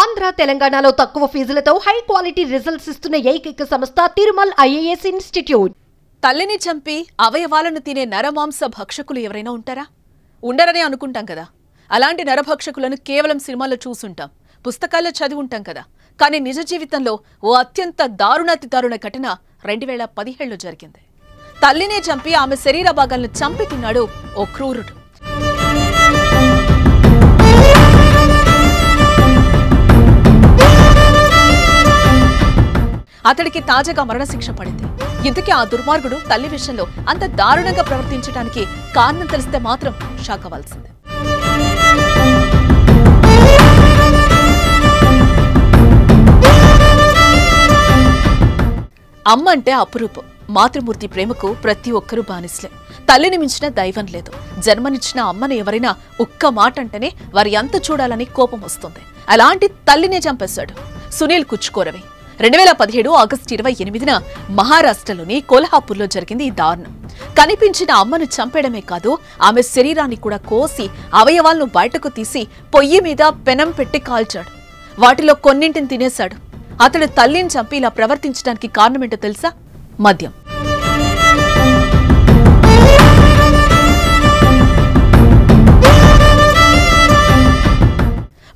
ఆంధ్ర తెలంగాణలో తక్కువ ఫీజులతో high quality results ఇస్తున్న ఏకైక సంస్థ తిరుమల్ ఐఏఎస్ ఇన్స్టిట్యూట్. తల్లిని చంపి అవయవాలను తినే నరమాంస భక్షకులు ఎవరైనా ఉంటారా? ఉండరనే అనుకుంటాం కదా. అలాంటి నరభక్షకులను కేవలం సినిమాల్లో చూసుంటాం, పుస్తకాల్లో చదివి ఉంటాం కదా. కానీ నిజ జీవితంలో ఓ అత్యంత దారుణాతి దారుణ ఘటన 2017లో జరిగింది. తల్లినే చంపి ఆమె శరీర భాగాలను చంపి తిన్నాడు ఓ క్రూరుడు. అతడికి తాజాగా మరణశిక్ష పడింది. ఇంతకీ ఆ దుర్మార్గుడు తల్లి విషయంలో అంత దారుణంగా ప్రవర్తించడానికి కారణం తెలిస్తే మాత్రం షాక్ అవ్వాల్సిందే. అమ్మ అంటే అపురూపం. మాతృమూర్తి ప్రేమకు ప్రతి ఒక్కరూ బానిసలే. తల్లిని మించిన దైవం లేదు. జన్మనిచ్చిన అమ్మని ఎవరైనా ఒక్క మాట అంటేనే వారి అంత చూడాలని కోపం వస్తుంది. అలాంటి తల్లినే చంపేశాడు సునీల్ కుచ్కోరవి. 2017 ఆగస్టు 28న మహారాష్ట్రలోని కోల్హాపూర్లో జరిగింది ఈ దారుణం. కనిపించిన అమ్మను చంపేయడమే కాదు, ఆమె శరీరాన్ని కూడా కోసి అవయవాలను బయటకు తీసి పొయ్యి మీద పెనం పెట్టి కాల్చాడు. వాటిలో కొన్నింటిని తినేశాడు. అతడు తల్లిని చంపి ఇలా ప్రవర్తించడానికి కారణమేంటో తెలుసా? మద్యం.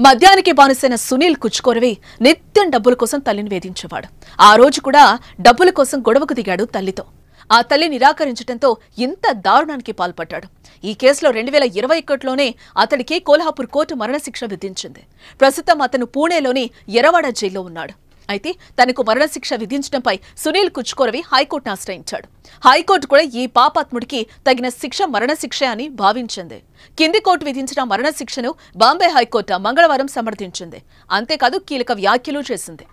మద్యానికి బానిసైన సునీల్ కుచ్కోరవి నిత్యం డబ్బుల కోసం తల్లిని వేధించేవాడు. ఆ రోజు కూడా డబ్బుల కోసం గొడవకు దిగాడు తల్లితో. ఆ తల్లి నిరాకరించడంతో ఇంత దారుణానికి పాల్పడ్డాడు. ఈ కేసులో 2021లోనే అతడికి కోల్హాపూర్ కోర్టు మరణశిక్ష విధించింది. ప్రస్తుతం అతను పూణేలోని ఎరవాడ జైల్లో ఉన్నాడు. అయితే తనకు మరణశిక్ష విధించడంపై సునీల్ కుచ్కోరవి హైకోర్టును ఆశ్రయించాడు. హైకోర్టు కూడా ఈ పాపాత్ముడికి తగిన శిక్ష మరణశిక్ష అని భావించింది. కింది కోర్టు విధించిన మరణశిక్షను బాంబే హైకోర్టు మంగళవారం సమర్థించింది. అంతేకాదు కీలక వ్యాఖ్యలు చేసింది.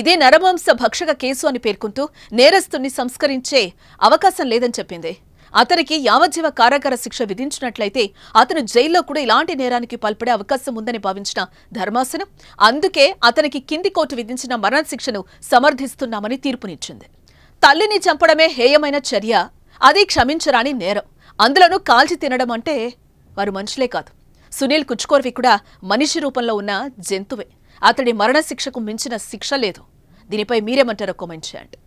ఇదే నరమాంస భక్షక కేసు అని పేర్కొంటూ నేరస్తుని సంస్కరించే అవకాశం లేదని చెప్పింది. అతనికి యావజ్జీవ కారాగార శిక్ష విధించినట్లయితే అతను జైల్లో కూడా ఇలాంటి నేరానికి పాల్పడే అవకాశం ఉందని భావించిన ధర్మాసనం అందుకే అతనికి కింది కోర్టు విధించిన మరణశిక్షను సమర్థిస్తున్నామని తీర్పునిచ్చింది. తల్లిని చంపడమే హేయమైన చర్య, అది క్షమించరాని నేరం. అందులోనూ కాల్చి తినడం అంటే వారు మనుషులే కాదు. సునీల్ కుచ్కోరవి కూడా మనిషి రూపంలో ఉన్న జంతువే. అతడి మరణశిక్షకు మించిన శిక్ష లేదు. దీనిపై మీరేమంటారో కామెంట్ చేయండి.